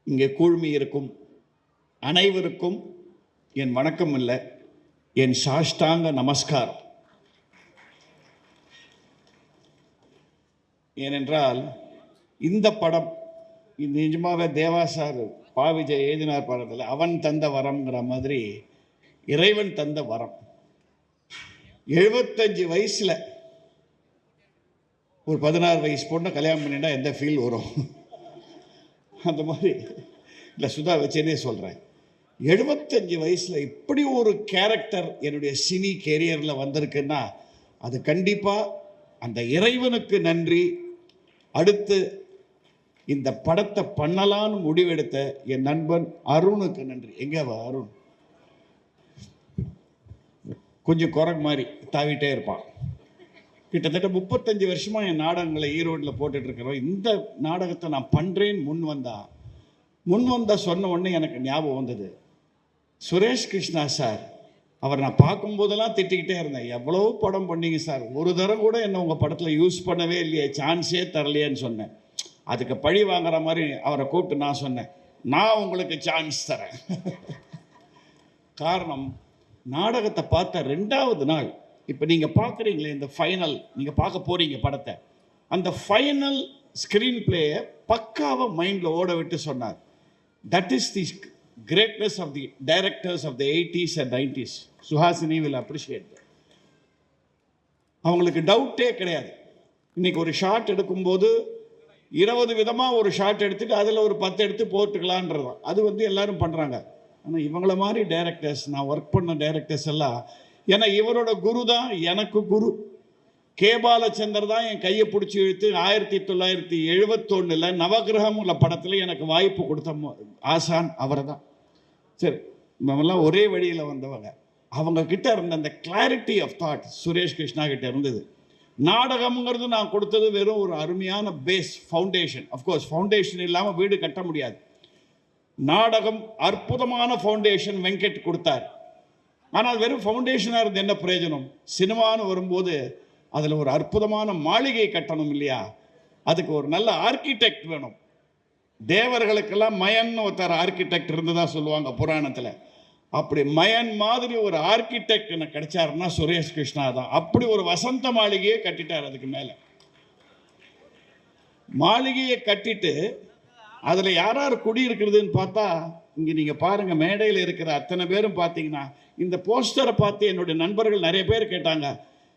இங்கே கூழ்மி இருக்கும் அனைவருக்கும் என் வணக்கம் இல்லை, என் சாஷ்டாங்க நமஸ்காரம். ஏனென்றால் இந்த படம் நிஜமாவே தேவா சார் விஜய் எழுதினார் படத்தில் அவன் தந்த வரம்ங்கிற மாதிரி இறைவன் தந்த வரம். 75 வயசில் ஒரு 16 வயசு பொண்ணை கல்யாணம் பண்ணிட்டா எந்த ஃபீல் வரும்? அந்த மாதிரி இல்லை, சுதா வச்சேனே சொல்கிறேன். 75 வயசில் இப்படி ஒரு கேரக்டர் என்னுடைய சினி கேரியரில் வந்திருக்குன்னா அது கண்டிப்பாக அந்த இறைவனுக்கு நன்றி. அடுத்து இந்த படத்தை பண்ணலான்னு முடிவெடுத்த என் நண்பன் அருணுக்கு நன்றி. எங்கேவா அருண்? கொஞ்சம் குரங்கு மாதிரி தாவிட்டே இருப்பான். கிட்டத்தட்ட 35 வருஷமாக என் நாடகங்களை ஈரோட்டில் போட்டுட்ருக்கிறோம். இந்த நாடகத்தை நான் பண்ணுறேன்னு முன் வந்தா சொன்ன உடனே எனக்கு ஞாபகம் வந்தது சுரேஷ் கிருஷ்ணா சார். அவர் நான் பார்க்கும்போதெல்லாம் திட்டிக்கிட்டே இருந்தேன், எவ்வளோ படம் பண்ணீங்க சார், ஒரு தரம் கூட என்ன உங்கள் படத்தில் யூஸ் பண்ணவே இல்லையே, சான்ஸே தரலையேன்னு சொன்னேன். அதுக்கு பழி வாங்குற மாதிரி அவரை கூப்பிட்டு நான் சொன்னேன், நான் உங்களுக்கு சான்ஸ் தரேன். காரணம், நாடகத்தை பார்த்த 2வது நாள் இப்போ நீங்கள் பார்க்குறீங்களே, இந்த ஃபைனல் நீங்கள் பார்க்க போகிறீங்க படத்தை, அந்த ஃபைனல் ஸ்க்ரீன் பிளேயை பக்காவாக மைண்டில் ஓட விட்டு சொன்னார். That is the greatness of the directors of the 80s and 90s. Suhasini will appreciate that. அவங்களுக்கு டவுட்டே கிடையாது. இன்னைக்கு ஒரு ஷாட் எடுக்கும்போது 20 விதமாக ஒரு ஷாட் எடுத்துட்டு அதில் ஒரு 10 எடுத்து போட்டுக்கலான்றது அது எல்லாரும் பண்ணுறாங்க. ஆனால் இவங்கள மாதிரி டைரக்டர்ஸ், நான் ஒர்க் பண்ண டைரக்டர்ஸ் எல்லாம், ஏன்னா இவரோட குரு தான் எனக்கு குரு. கே பாலச்சந்தர் தான் என் கையை பிடிச்சி இழுத்து 1971 நவகிரகம் உள்ள படத்தில் எனக்கு வாய்ப்பு கொடுத்த ஆசான் அவரை தான். சரி, நம்மெல்லாம் ஒரே வழியில் வந்தவங்க. அவங்க கிட்ட இருந்த அந்த clarity of thought Suresh Krishna கிட்ட இருந்தது. நாடகம்ங்கிறது நான் கொடுத்தது வெறும் ஒரு அருமையான பேஸ், ஃபவுண்டேஷன். அஃப்கோர்ஸ் ஃபவுண்டேஷன் இல்லாமல் வீடு கட்ட முடியாது. நாடகம் அற்புதமான ஃபவுண்டேஷன் வெங்கட் கொடுத்தார். ஆனால் வெறும் ஃபவுண்டேஷனாக இருந்து என்ன பிரயோஜனம்? சினிமான்னு வரும்போது அதில் ஒரு அற்புதமான மாளிகை கட்டணும் இல்லையா? அதுக்கு ஒரு நல்ல ஆர்கிடெக்ட் வேணும். தேவர்களுக்கெல்லாம் மயன் ஒருத்தர் ஆர்கிடெக்ட் இருந்ததா சொல்லுவாங்க புராணத்தில். அப்படி மயன் மாதிரி ஒரு ஆர்கிடெக்ட் எனக்கு கிடைச்சாருன்னா சுரேஷ் கிருஷ்ணா தான். அப்படி ஒரு வசந்த மாளிகையை கட்டிட்டார். அதுக்கு மேலே மாளிகையை கட்டிட்டு அதில் யார் யார் குடியிருக்கிறதுன்னு பார்த்தா, இங்கே நீங்கள் பாருங்கள், மேடையில் இருக்கிற அத்தனை பேரும் பார்த்தீங்கன்னா, இந்த போஸ்டரை பார்த்து என்னுடைய நண்பர்கள் நிறைய பேர் கேட்டாங்க,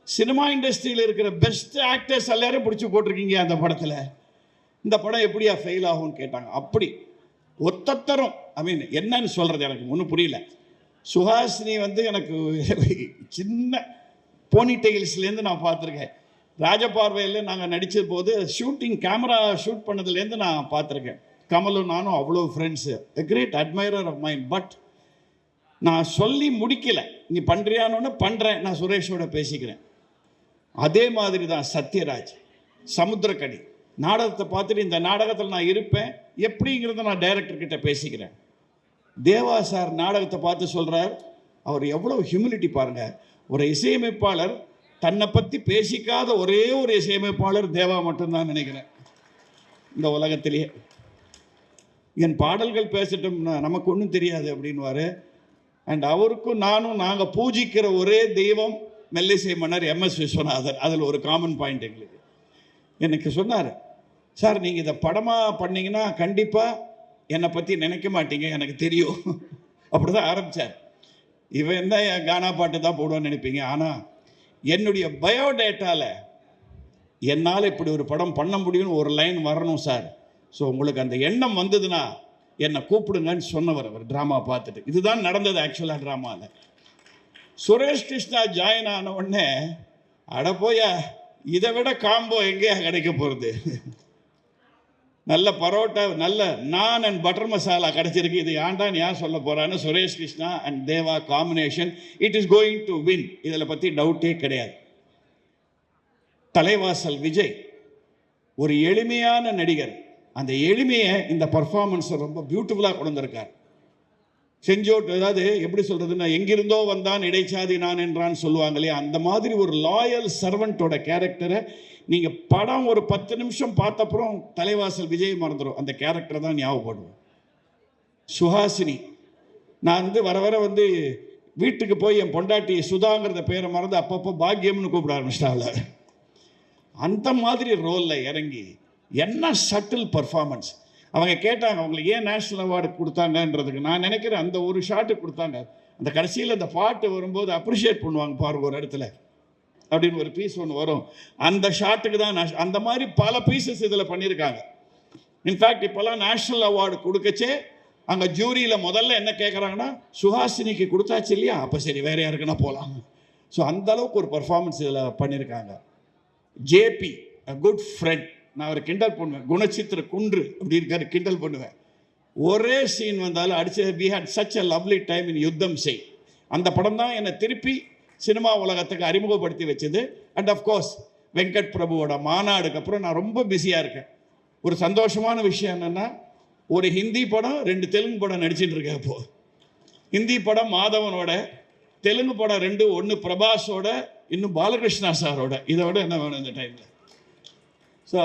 சினிமா இண்டஸ்ட்ரியில் இருக்கிற பெஸ்ட் ஆக்டர்ஸ் எல்லாரும் பிடிச்சி போட்டிருக்கீங்க அந்த படத்தில், இந்த படம் எப்படியா ஃபெயில் ஆகும்னு கேட்டாங்க. அப்படி ஒத்தத்தரும் என்னன்னு சொல்கிறது எனக்கு ஒன்றும் புரியல. சுஹாசினி எனக்கு சின்ன போனி டெயில்ஸ்லேருந்து நான் பார்த்துருக்கேன். ராஜபார்வையில் நாங்கள் நடித்த போது ஷூட்டிங் கேமரா ஷூட் பண்ணதுலேருந்து நான் பார்த்துருக்கேன். கமலும் நானும் அவ்வளோ friends, a great admirer of mind. But நான் சொல்லி முடிக்கலை, நீ பண்ணுறியான்னு பண்ணுறேன், நான் சுரேஷோட பேசிக்கிறேன். அதே மாதிரி தான் சத்யராஜ், சமுத்திரக்கனி நாடகத்தை பார்த்துட்டு இந்த நாடகத்தில் நான் இருப்பேன் எப்படிங்கிறத நான் டைரக்டர்கிட்ட பேசிக்கிறேன். தேவா சார் நாடகத்தை பார்த்து சொல்கிறார், அவர் எவ்வளோ ஹியூமிலிட்டி பாருங்கள். ஒரு இசையமைப்பாளர் தன்னை பற்றி பேசிக்காத ஒரே ஒரு இசையமைப்பாளர் தேவா மட்டும்தான் நினைக்கிறேன் இந்த உலகத்திலேயே. என் பாடல்கள் பேசட்டும், நமக்கு ஒன்றும் தெரியாது அப்படின்வாரு. அண்ட் அவருக்கும் நாங்கள் பூஜிக்கிற ஒரே தெய்வம் மெல்லிசை மன்னர் MS விஸ்வநாதன். அதில் ஒரு காமன் பாயிண்ட் எங்களுக்கு. எனக்கு சொன்னார், சார் நீங்கள் இதை படமாக பண்ணிங்கன்னா கண்டிப்பாக என்னை பற்றி நினைக்க மாட்டீங்க, எனக்கு தெரியும். அப்படி தான் ஆரம்பித்தார். இவன் தான் என் கானா பாட்டு தான் போடுவான்னு நினைப்பீங்க, ஆனால் என்னுடைய பயோடேட்டாவில் என்னால் இப்படி ஒரு படம் பண்ண முடியும்னு ஒரு லைன் வரணும் சார். ஸோ உங்களுக்கு அந்த எண்ணம் வந்ததுன்னா என்னை கூப்பிடுங்கன்னு சொன்னவர் அவர் ட்ராமா பார்த்துட்டு. இதுதான் நடந்தது ஆக்சுவலாக ட்ராமாவில். சுரேஷ் கிருஷ்ணா ஜாயின் ஆன உடனே அட போய இதை விட காம்போ எங்கேயா கிடைக்க போகிறது? நல்ல பரோட்டா, நல்ல நான் அண்ட் பட்டர் மசாலா கிடைச்சிருக்கு. இது ஏன்டான்னு யார் சொல்ல போகிறான்னு Suresh Krishna and Deva combination, it is going to win. இதில் பற்றி டவுட்டே கிடையாது. தலைவாசல் விஜய் ஒரு எளிமையான நடிகர். அந்த எளிமையை இந்த பர்ஃபார்மன்ஸை ரொம்ப பியூட்டிஃபுல்லாக கொண்டு வந்திருக்கார். செஞ்சோட்டு, அதாவது எப்படி சொல்கிறதுன்னா, எங்கிருந்தோ வந்தான் இடைச்சாதி நான் என்றான்னு சொல்லுவாங்க இல்லையா, அந்த மாதிரி ஒரு லாயல் சர்வெண்ட்டோட கேரக்டரை நீங்கள் படம் ஒரு 10 நிமிஷம் பார்த்தப்புறம் தலைவாசல் விஜய் மறந்துடும், அந்த கேரக்டரை தான் ஞாபகப்படுவோம். சுஹாசினி. நான் வந்து வர வர வந்து வீட்டுக்கு போய் என் பொண்டாட்டி சுதாங்கிறத பேரை மறந்து அப்பப்போ பாக்கியம்னு கூப்பிட ஆரம்பிச்சிட்டாங்கள. அந்த மாதிரி ரோலில் இறங்கி என்ன சட்டில் பர்ஃபார்மன்ஸ். அவங்க கேட்டாங்க அவங்களுக்கு ஏன் நேஷ்னல் அவார்டு கொடுத்தாங்கன்றதுக்கு. நான் நினைக்கிறேன் அந்த ஒரு ஷாட்டு கொடுத்தாங்க. அந்த கடைசியில் அந்த பாட்டு வரும்போது அப்ரிஷியேட் பண்ணுவாங்க பாருங்க ஒரு இடத்துல அப்படின்னு ஒரு பீஸ் ஒன்று வரும். அந்த ஷாட்டுக்கு தான் அந்த மாதிரி பல பீசஸ் இதில் பண்ணியிருக்காங்க. இன்ஃபேக்ட் இப்போல்லாம் நேஷ்னல் அவார்டு கொடுக்கச்சே அங்கே ஜூரியில் முதல்ல என்ன கேட்குறாங்கன்னா சுஹாசினிக்கு கொடுத்தாச்சு இல்லையா, அப்போ சரி வேற யாருக்குன்னா போகலாம். ஸோ அந்த அளவுக்கு ஒரு பர்ஃபார்மன்ஸ் இதில் பண்ணியிருக்காங்க. ஜேபி அ குட் ஃப்ரெண்ட், நான் ஒரு கிண்டல் பண்ணுவேன், குணச்சித்திர குன்று அப்படி இருக்காரு, கிண்டல் பண்ணுவேன். ஒரே சீன் வந்தாலும் அடிச்சு we had such a lovely time in Yuddham Sei. அந்த படம் தான் என்னை திருப்பி சினிமா உலகத்துக்கு அறிமுகப்படுத்தி வச்சது. அண்ட் அஃப்கோர்ஸ் வெங்கட் பிரபுவோட மாநாடுக்கு அப்புறம் நான் ரொம்ப பிஸியாக இருக்கேன். ஒரு சந்தோஷமான விஷயம் என்னென்னா, ஒரு ஹிந்தி படம் 2 தெலுங்கு படம் நடிச்சிட்டு இருக்கேன். இப்போது ஹிந்தி படம் மாதவனோட, தெலுங்கு படம் 2, ஒன்று பிரபாஸோட, இன்னும் பாலகிருஷ்ணா சாரோட. இதை விட என்ன வேணும் இந்த டைமில்? ஸோ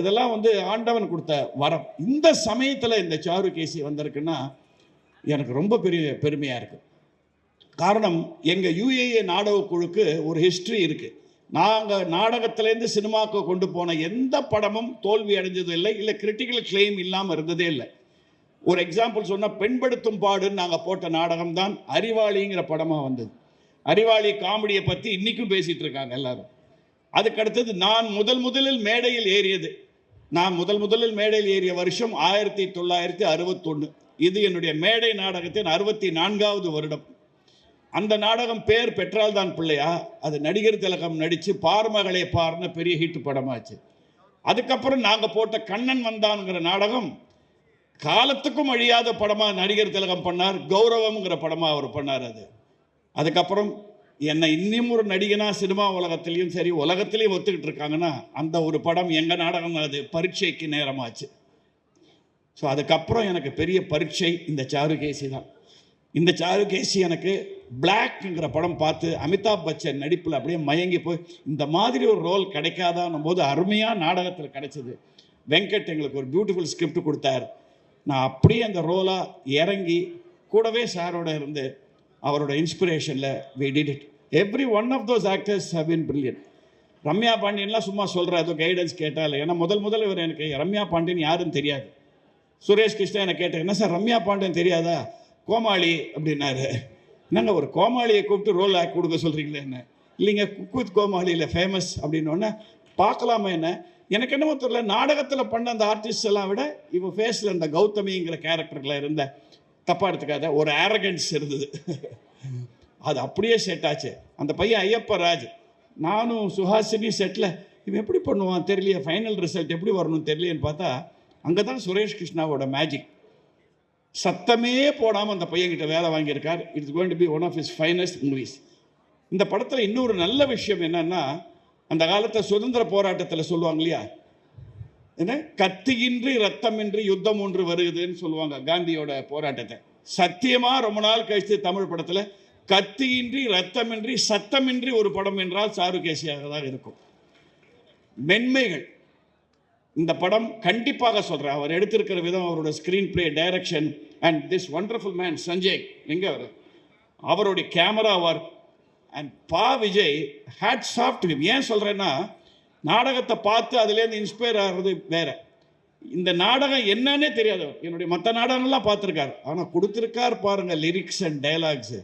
இதெல்லாம் வந்து ஆண்டவன் கொடுத்த வரம். இந்த சமயத்தில் இந்த சாருகேசி வந்திருக்குன்னா எனக்கு ரொம்ப பெரிய பெருமையாக இருக்குது. காரணம், எங்கள் யுஏஏ நாடக குழுக்கு ஒரு ஹிஸ்ட்ரி இருக்குது. நாங்கள் நாடகத்திலேருந்து சினிமாவுக்கு கொண்டு போன எந்த படமும் தோல்வி அடைஞ்சதும் இல்லை, இல்லை கிரிட்டிக்கல் கிளைம் இல்லாமல் இருந்ததே இல்லை. ஒரு எக்ஸாம்பிள் சொன்னால், பெண்படுத்தும் பாடுன்னு நாங்கள் போட்ட நாடகம் தான் அறிவாளிங்கிற படமாக வந்தது. அறிவாளி காமெடியை பற்றி இன்றைக்கும் பேசிகிட்டு இருக்காங்க எல்லாரும். அதுக்கடுத்தது நான் முதலில் மேடையில் ஏறியது, நான் முதலில் மேடையில் ஏறிய வருஷம் 1961. இது என்னுடைய மேடை நாடகத்தின் 64வது வருடம். அந்த நாடகம் பேர் பெற்றால் தான் பிள்ளையா, அது நடிகர் திலகம் நடித்து பார்மகளே பார்னு பெரிய ஹிட் படமாச்சு. அதுக்கப்புறம் நாங்கள் போட்ட கண்ணன் வந்தான்ங்கிற நாடகம் காலத்துக்கும் அழியாத படமாக நடிகர் திலகம் பண்ணார். கௌரவம்ங்கிற படமாக அவர் பண்ணார். அதுக்கப்புறம் என்னை இன்னும் ஒரு நடிகனாக சினிமா உலகத்திலையும் சரி உலகத்திலையும் ஒத்துக்கிட்டு இருக்காங்கன்னா அந்த ஒரு படம் எங்கள் நாடகம். அது பரீட்சைக்கு நேரமாச்சு. ஸோ அதுக்கப்புறம் எனக்கு பெரிய பரீட்சை இந்த சாருகேசி தான். இந்த சாருகேசி எனக்கு பிளாக்ங்கிற படம் பார்த்து அமிதாப் பச்சன் நடிப்பில் அப்படியே மயங்கி போய் இந்த மாதிரி ஒரு ரோல் கிடைக்காதான்னும் போது அருமையாக நாடகத்தில் கிடைச்சிது. வெங்கட் எங்களுக்கு ஒரு பியூட்டிஃபுல் ஸ்கிரிப்ட் கொடுத்தார். நான் அப்படியே அந்த ரோலாக இறங்கி கூடவே சாரோட இருந்து அவரோட இன்ஸ்பிரேஷனில் we did it. Every one of those actors have been brilliant. Ramya பாண்டியன்லாம் சும்மா சொல்கிறேன், ஏதோ கைடன்ஸ் கேட்டால். ஏன்னா முதல் இவர் எனக்கு ரம்யா பாண்டியன் யாருன்னு தெரியாது. சுரேஷ் கிருஷ்ணா என்னை கேட்டேன், என்ன சார் ரம்யா பாண்டியன் தெரியாதா? கோமாளி அப்படின்னாரு. என்னங்க ஒரு கோமாளியை கூப்பிட்டு ரோல் ஆக்கி கொடுக்க சொல்கிறீங்களே என்ன? இல்லைங்க குக் வித் கோமாளியில் ஃபேமஸ் அப்படின்னோடனே பார்க்கலாமா என்ன? எனக்கு என்னமோ தெரியல, நாடகத்தில் பண்ண அந்த ஆர்டிஸ்ட் எல்லாம் விட இவன் ஃபேஸில் இந்த கௌதமிங்கிற கேரக்டரில் இருந்த, தப்பாக எடுத்துக்காத, ஒரு ஆரகன்ஸ் இருந்தது. அது அப்படியே செட் ஆச்சு. அந்த பையன் ஐயப்பராஜ், நானும் சுஹாசினி செட்டில் இவன் எப்படி பண்ணுவான் தெரியலையே, ஃபைனல் ரிசல்ட் எப்படி வரணும்னு தெரியலையேன்னு பார்த்தா அங்கே தான் சுரேஷ் கிருஷ்ணாவோட மேஜிக். சத்தமே போடாமல் அந்த பையன்கிட்ட வேலை வாங்கியிருக்கார். It's going to be one of his finest movies. இந்த படத்தில் இன்னொரு நல்ல விஷயம் என்னன்னா, அந்த காலத்தை சுதந்திர போராட்டத்தில் சொல்லுவாங்க இல்லையா, என்ன கத்தியின்றி ரத்தமின்றி யுத்தம் ஒன்று வருகுதுன்னு சொல்லுவாங்க காந்தியோட போராட்டத்தை. சத்தியமாக ரொம்ப நாள் கழித்து தமிழ் படத்தில் கத்தியின்றி ரத்தமின்றி சத்தமின்றி ஒரு படம் என்றால் சாருகேசியாக தான் இருக்கும். மென்மைகள் இந்த படம் கண்டிப்பாக சொல்கிறேன். அவர் எடுத்திருக்கிற விதம், அவரோட screenplay, direction and this wonderful man Sanjay, எங்கே அவருடைய camera work and Vijay, hats off to him. ஏன் சொல்கிறேன்னா, நாடகத்தை பார்த்து அதுலேருந்து இன்ஸ்பயர் ஆகிறது வேற. இந்த நாடகம் என்னன்னே தெரியாது. என்னுடைய மற்ற நாடகங்கள்லாம் பார்த்துருக்காரு, ஆனால் கொடுத்துருக்கார் பாருங்க லிரிக்ஸ் அண்ட் டைலாக்ஸு.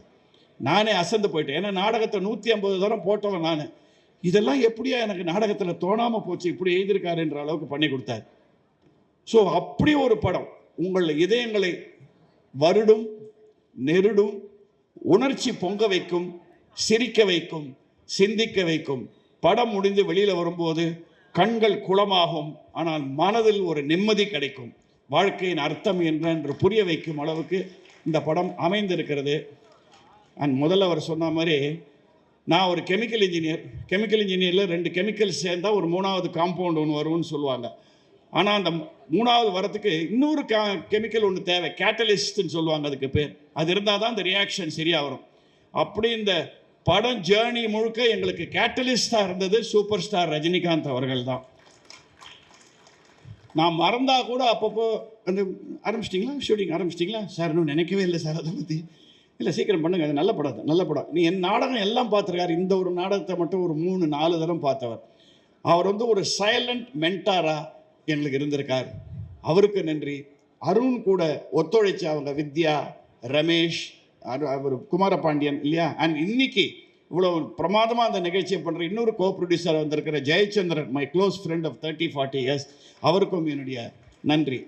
நானே அசந்து போயிட்டேன். ஏன்னா நாடகத்தை 150 தரம் போட்டவன் நான். இதெல்லாம் எப்படியா எனக்கு நாடகத்தில் தோணாமல் போச்சு, இப்படி எழுதியிருக்காருன்ற அளவுக்கு பண்ணி கொடுத்தார். ஸோ அப்படி ஒரு படம் உங்கள் இதயங்களை வருடும், நெருடும், உணர்ச்சி பொங்க வைக்கும், சிரிக்க வைக்கும், சிந்திக்க வைக்கும். படம் முடிந்து வெளியில் வரும்போது கண்கள் குளமாகும், ஆனால் மனதில் ஒரு நிம்மதி கிடைக்கும். வாழ்க்கையின் அர்த்தம் என்று புரிய வைக்கும் அளவுக்கு இந்த படம் அமைந்திருக்கிறது. அண்ட் முதல்ல அவர் சொன்ன மாதிரி, நான் ஒரு கெமிக்கல் இன்ஜினியரில் 2 கெமிக்கல்ஸ் சேர்ந்தால் ஒரு 3வது காம்பவுண்ட் ஒன்று வரும்னு சொல்லுவாங்க. ஆனால் அந்த 3வது வரத்துக்கு இன்னொரு கெமிக்கல் ஒன்று தேவை, கேட்டலிஸ்ட்னு சொல்லுவாங்க அதுக்கு பேர். அது இருந்தால் தான் அந்த ரியாக்ஷன் சரியாக வரும். அப்படி இந்த படம் ஜேர்னி முழுக்க எங்களுக்கு கேட்டலிஸ்டாக இருந்தது சூப்பர் ஸ்டார் ரஜினிகாந்த் அவர்கள் தான். நான் மறந்தா கூட அப்பப்போ அந்த ஆரம்பிச்சிட்டிங்களா, ஷூட்டிங் ஆரம்பிச்சிட்டிங்களா சார்? இன்னும் நினைக்கவே இல்லை சார் அதை பற்றி. இல்லை சீக்கிரம் பண்ணுங்க, அது நல்ல படம், நல்ல படம். நீ என் நாடகம் எல்லாம் பார்த்துருக்காரு, இந்த ஒரு நாடகத்தை மட்டும் ஒரு 3-4 தரம் பார்த்தவர். அவர் வந்து ஒரு சைலண்ட் மென்டாராக எங்களுக்கு இருந்திருக்கார். அவருக்கு நன்றி. அருண் கூட ஒத்துழைச்ச அவங்க வித்யா, ரமேஷ், அவர் குமாரபாண்டியன் இல்லையா, அண்ட் இன்னைக்கு இவ்வளோ பிரமாதமாக அந்த நிகழ்ச்சியை பண்ணுற இன்னொரு கோ ப்ரொடியூசர் வந்திருக்கிற Jayachandran, my close friend of 30-40 years, அவருக்கும் என்னுடைய நன்றி.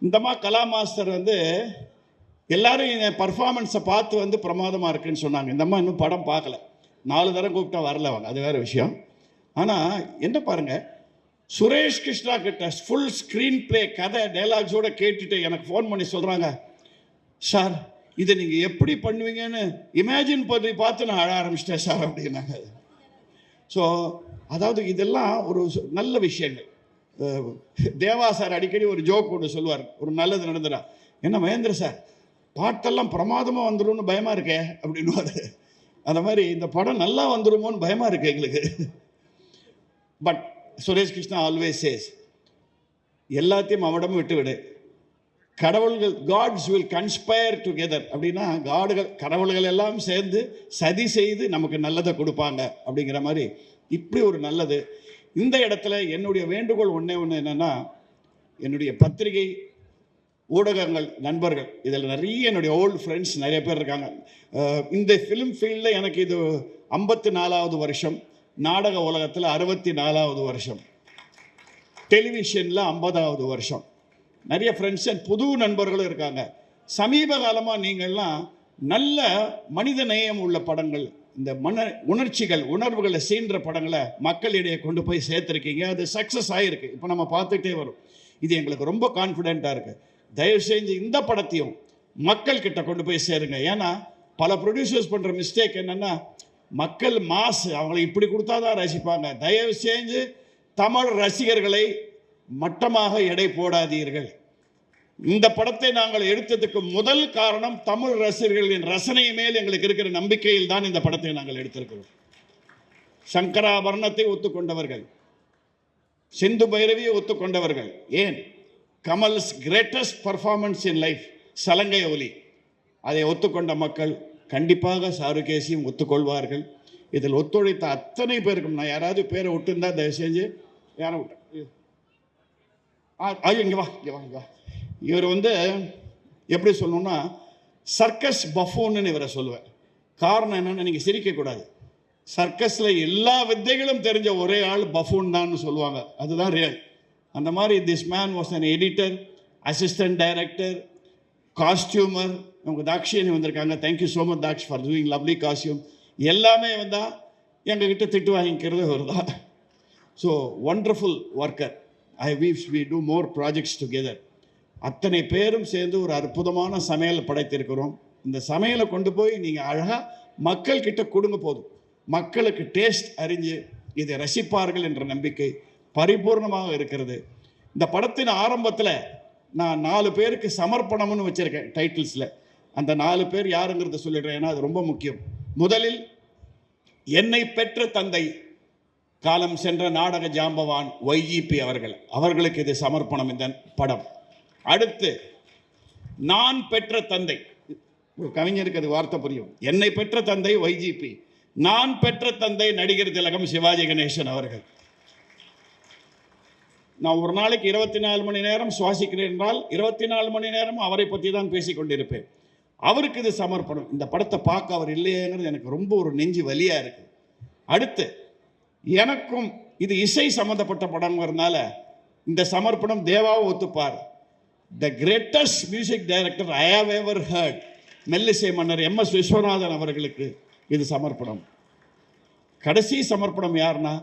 இந்தமா கலா மாஸ்டர் வந்து எல்லாரும் என் பர்ஃபார்மன்ஸை பார்த்து வந்து பிரமாதமாக இருக்குன்னு சொன்னாங்க. இந்தம்மா இன்னும் படம் பார்க்கல, 4 தரம் கூப்பிட்டா வரல அவங்க, அது வேறு விஷயம். ஆனால் என்ன பாருங்கள், சுரேஷ் கிருஷ்ணா கிட்ட ஃபுல் ஸ்க்ரீன் பிளே கதை டைலாக்ஸோடு கேட்டுட்டு எனக்கு ஃபோன் பண்ணி சொல்கிறாங்க, சார் இதை நீங்கள் எப்படி பண்ணுவீங்கன்னு இமேஜின் பண்ணி பார்த்து நான் அழ ஆரம்பிச்சிட்டேன் சார் அப்படின்னாங்க. ஸோ அதாவது இதெல்லாம் ஒரு நல்ல விஷயங்கள். தேவா சார் அடிக்கடி ஒரு ஜோக் ஒன்று சொல்லுவார், ஒரு நல்லது நடந்துடா, என்ன மகேந்திர சார் பாட்டெல்லாம் பிரமாதமாக வந்துடும்னு பயமாக இருக்கே அப்படின்வார். அந்த மாதிரி இந்த படம் நல்லா வந்துடுமோன்னு பயமாக இருக்கு எங்களுக்கு. But Suresh Krishna always says, எல்லாத்தையும் அவனிடம் விட்டு விடு, கடவுள்கள் காட்ஸ் வில் கன்ஸ்பயர் டுகெதர் அப்படின்னா கடவுள்கள் எல்லாம் சேர்ந்து சதி செய்து நமக்கு நல்லதை கொடுப்பாங்க அப்படிங்கிற மாதிரி இப்படி ஒரு நல்லது. இந்த இடத்துல என்னுடைய வேண்டுகோள் ஒன்றே ஒன்று என்னென்னா, என்னுடைய பத்திரிகை ஊடகங்கள் நண்பர்கள், இதில் நிறைய என்னுடைய ஓல்டு ஃப்ரெண்ட்ஸ் நிறைய பேர் இருக்காங்க. இந்த ஃபிலிம் ஃபீல்டில் எனக்கு இது 54வது வருஷம், நாடக உலகத்தில் 64வது வருஷம், டெலிவிஷனில் 50வது வருஷம். நிறைய ஃப்ரெண்ட்ஸ் அண்ட் புது நண்பர்களும் இருக்காங்க. சமீப காலமாக நீங்கள்லாம் நல்ல மனித நேயம் உள்ள படங்கள், இந்த உணர்ச்சிகள் உணர்வுகளை சீன்ற படங்களை மக்களிடையே கொண்டு போய் சேர்த்துருக்கீங்க. அது சக்ஸஸ் ஆகிருக்கு, இப்போ நம்ம பார்த்துட்டே வரும். இது எங்களுக்கு ரொம்ப கான்ஃபிடென்ட்டாக இருக்குது. தயவு செஞ்சு இந்த படத்தையும் மக்கள்கிட்ட கொண்டு போய் சேருங்க. ஏன்னா பல ப்ரொடியூசர்ஸ் பண்ணுற மிஸ்டேக் என்னென்னா, மக்கள் மாசு, அவங்களை இப்படி கொடுத்தா தான் ரசிப்பாங்க. தயவு செஞ்சு தமிழ் ரசிகர்களை மட்டமாக எடை போடாதீர்கள். இந்த படத்தை நாங்கள் எடுத்ததுக்கு முதல் காரணம் தமிழ் ரசிகர்களின் ரசனை மேல் எங்களுக்கு இருக்கிற நம்பிக்கையில் தான் இந்த படத்தை நாங்கள் எடுத்திருக்கிறோம். சங்கராபரணத்தை ஒத்துக்கொண்டவர்கள், சிந்து பைரவியை ஒத்துக்கொண்டவர்கள், ஏன் Kamal's greatest performance in life சலங்கை ஒலி, அதை ஒத்துக்கொண்ட மக்கள் கண்டிப்பாக சாருகேசியும் ஒத்துக்கொள்வார்கள். இதில் ஒத்துழைத்த அத்தனை பேருக்கும், நான் யாராவது பேரை விட்டுருந்தா தயவு செஞ்சு யாரை விட்டேன், இங்கே வா இங்கே வா இங்கே வா. இவர் வந்து எப்படி சொல்லணும்னா சர்க்கஸ் பஃபூன்னு இவரை சொல்லுவேன். காரணம் என்னென்னா, நீங்கள் சிரிக்கக்கூடாது, சர்க்கஸில் எல்லா வித்தைகளும் தெரிஞ்ச ஒரே ஆள் பஃபூன் தான் சொல்லுவாங்க, அதுதான் ரியல். அந்த மாதிரி this man was an editor, assistant director, costumer. அவங்க தாக்ஷியனி வந்திருக்காங்க, thank you so much Daksh for doing lovely costume. எல்லாமே வந்தால் எங்ககிட்ட திட்டு வாங்கிக்கிறது ஒரு தான். So wonderful worker. we do more projects together. அத்தனை பேரும் சேர்ந்து ஒரு அற்புதமான சமையல் படைத்திருக்கிறோம். இந்த சமையலை கொண்டு போய் நீங்கள் அழகாக மக்கள்கிட்ட கொடுங்க போதும். மக்களுக்கு டேஸ்ட் அறிஞ்சு இதை ரசிப்பார்கள் என்ற நம்பிக்கை பரிபூர்ணமாக இருக்கிறது. இந்த படத்தின் ஆரம்பத்தில் நான் 4 பேருக்கு சமர்ப்பணம்னு வச்சுருக்கேன் டைட்டில்ஸில். அந்த 4 பேர் யாருங்கிறத சொல்லிடுறேன், ஏன்னா அது ரொம்ப முக்கியம். முதலில் என்னை பெற்ற தந்தை, காலம் சென்ற நாடக ஜாம்பவான் ஒய்ஜிபி அவர்களுக்கு இது சமர்ப்பணம் இந்த படம். அடுத்து நான் பெற்ற தந்தை, ஒரு கவிஞருக்கு அது வார்த்தை புரியும். என்னை பெற்ற தந்தை ஒய்ஜிபி, நான் பெற்ற தந்தை நடிகர் திலகம் சிவாஜி கணேசன் அவர்கள். நான் ஒரு நாளைக்கு 24 மணி நேரம் சுவாசிக்கிறேன் என்றால் 24 மணி நேரம் அவரை பற்றி தான் பேசிக்கொண்டிருப்பேன். அவருக்கு இது சமர்ப்பணம். இந்த படத்தை பார்க்க அவர் இல்லையேங்கிறது எனக்கு ரொம்ப ஒரு நெஞ்சு வலியாக இருக்குது. அடுத்து எனக்கும் இது இசை சம்மந்தப்பட்ட படங்கிறதுனால இந்த சமர்ப்பணம் தேவாவை ஒத்துப்பார். The greatest music director I have ever heard, மெல்லிசை மன்னர் MS விஸ்வநாதன் அவர்களுக்கு இது சமர்ப்பணம். கடைசி சமர்ப்பணம் யாருன்னா,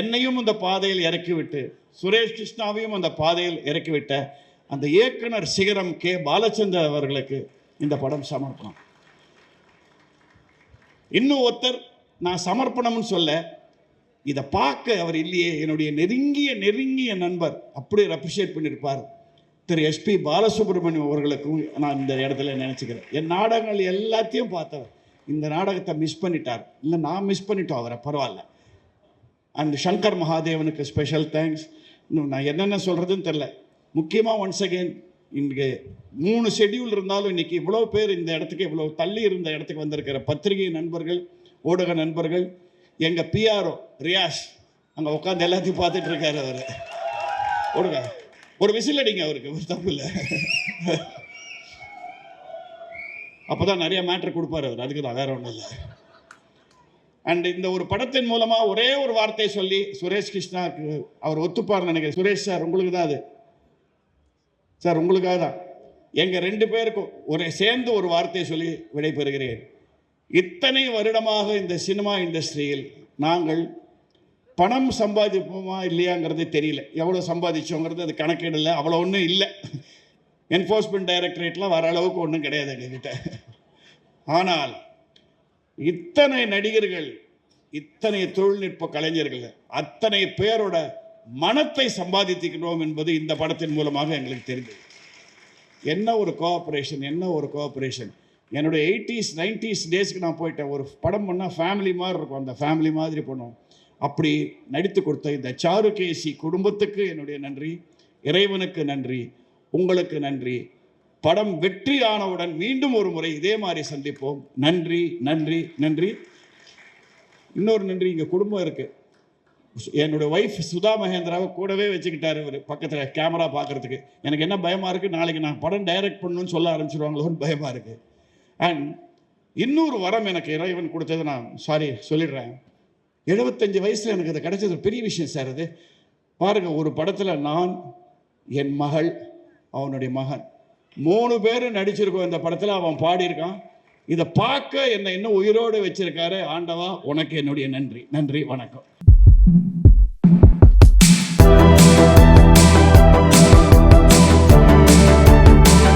என்னையும் அந்த பாதையில் இறக்கிவிட்டு சுரேஷ் கிருஷ்ணாவையும் அந்த பாதையில் இறக்கிவிட்ட அந்த இயக்குனர் சிகரம் கே பாலச்சந்தர் அவர்களுக்கு இந்த படம் சமர்ப்பணம். இன்னும் ஒருத்தர் நான் சமர்ப்பணம்னு சொல்ல, இதை பார்க்க அவர் இல்லையே, என்னுடைய நெருங்கிய நண்பர் அப்படி அப்ரிஷியேட் பண்ணியிருப்பார் திரு SP பாலசுப்ரமணியம் அவர்களுக்கும் நான் இந்த இடத்துல நினச்சிக்கிறேன். என் நாடகங்கள் எல்லாத்தையும் பார்த்தவர் இந்த நாடகத்தை மிஸ் பண்ணிட்டார், இல்லை நான் மிஸ் பண்ணிட்டோம் அவரை, பரவாயில்ல. அண்ட் சங்கர் மகாதேவனுக்கு ஸ்பெஷல் தேங்க்ஸ். இன்னும் நான் என்னென்ன சொல்கிறதுன்னு தெரில. முக்கியமாக ஒன்ஸ் அகெயின் இன்றைக்கு 3 ஷெட்யூல் இருந்தாலும் இன்றைக்கி இவ்வளோ பேர் இந்த இடத்துக்கு இவ்வளோ தள்ளி இருந்த இடத்துக்கு வந்திருக்கிற பத்திரிகை நண்பர்கள், ஊடக நண்பர்கள், எங்கள் பிஆர்ஓ ரியாஷ் அங்கே உட்காந்து எல்லாத்தையும் பார்த்துட்டு இருக்காரு. அவர் ஓடுங்க, ஒரு விசில் அடிங்க, அவருக்கு ஒரு தப்பு இல்லை. அப்போ தான் நிறைய மேட்ரு கொடுப்பார் அவர், அதுக்கு தான், வேற ஒன்றும் இல்லை. அண்ட் இந்த ஒரு படத்தின் மூலமாக ஒரே ஒரு வார்த்தையை சொல்லி சுரேஷ் கிருஷ்ணாவுக்கு அவர் ஒத்துப்பார்னு நினைக்கிறேன். சுரேஷ் சார், உங்களுக்கு தான் அது சார், உங்களுக்காக தான். எங்கள் 2 பேருக்கும் சேர்ந்து ஒரு வார்த்தையை சொல்லி விடைபெறுகிறேன். இத்தனை வருடமாக இந்த சினிமா இண்டஸ்ட்ரியில் நாங்கள் பணம் சம்பாதிப்போமா இல்லையாங்கிறது தெரியல. எவ்வளோ சம்பாதிச்சோங்கிறது அது கணக்கீடில்லை, அவ்வளோ ஒன்றும் இல்லை. என்ஃபோர்ஸ்மெண்ட் டைரக்டரேட்லாம் வர அளவுக்கு ஒன்றும் கிடையாது எங்ககிட்ட. ஆனால் இத்தனை நடிகர்கள், இத்தனை தொழில்நுட்ப கலைஞர்கள், அத்தனை பேரோட மனத்தை சம்பாதித்துக்கிறோம் என்பது இந்த படத்தின் மூலமாக எங்களுக்கு தெரிந்தது. என்ன ஒரு கோஆப்ரேஷன், என்ன ஒரு கோஆப்ரேஷன். என்னுடைய 80s 90s டேஸ்க்கு நான் போயிட்டேன். ஒரு படம் பண்ணால் ஃபேமிலி மாதிரி இருக்கும், அந்த ஃபேமிலி மாதிரி பண்ணுவோம். அப்படி நடித்து கொடுத்த இந்த சாருகேசி குடும்பத்துக்கு என்னுடைய நன்றி, இறைவனுக்கு நன்றி, உங்களுக்கு நன்றி. படம் வெற்றி ஆனவுடன் மீண்டும் ஒரு முறை இதே மாதிரி சந்திப்போம். நன்றி, நன்றி, நன்றி. இன்னொரு நன்றி, இங்கே குடும்பம் இருக்குது. என்னோடய ஒய்ஃப் சுதா மகேந்திராவை கூடவே வச்சுக்கிட்டாரு அவர், பக்கத்தில் கேமரா பார்க்குறதுக்கு. எனக்கு என்ன பயமாக இருக்குது, நாளைக்கு நான் படம் டைரக்ட் பண்ணணும்னு சொல்ல ஆரம்பிச்சிருவாங்களோன்னு பயமாக இருக்குது. அண்ட் இன்னொரு வரம் எனக்கு இறைவன் கொடுத்தது, நான் சொல்லிடுறேன். 75 வயசில் எனக்கு அது கிடைச்சது பெரிய விஷயம் சார். அது பாருங்கள், ஒரு படத்தில் நான், என் மகள், அவனுடைய மகன் 3 பேரும் நடிச்சிருக்கோம் இந்த படத்தில். அவன் பாடியிருக்கான். இதை பார்க்க என்னை இன்னும் உயிரோடு வச்சிருக்காரு. ஆண்டவா, உனக்கு என்னுடைய நன்றி. நன்றி, வணக்கம்.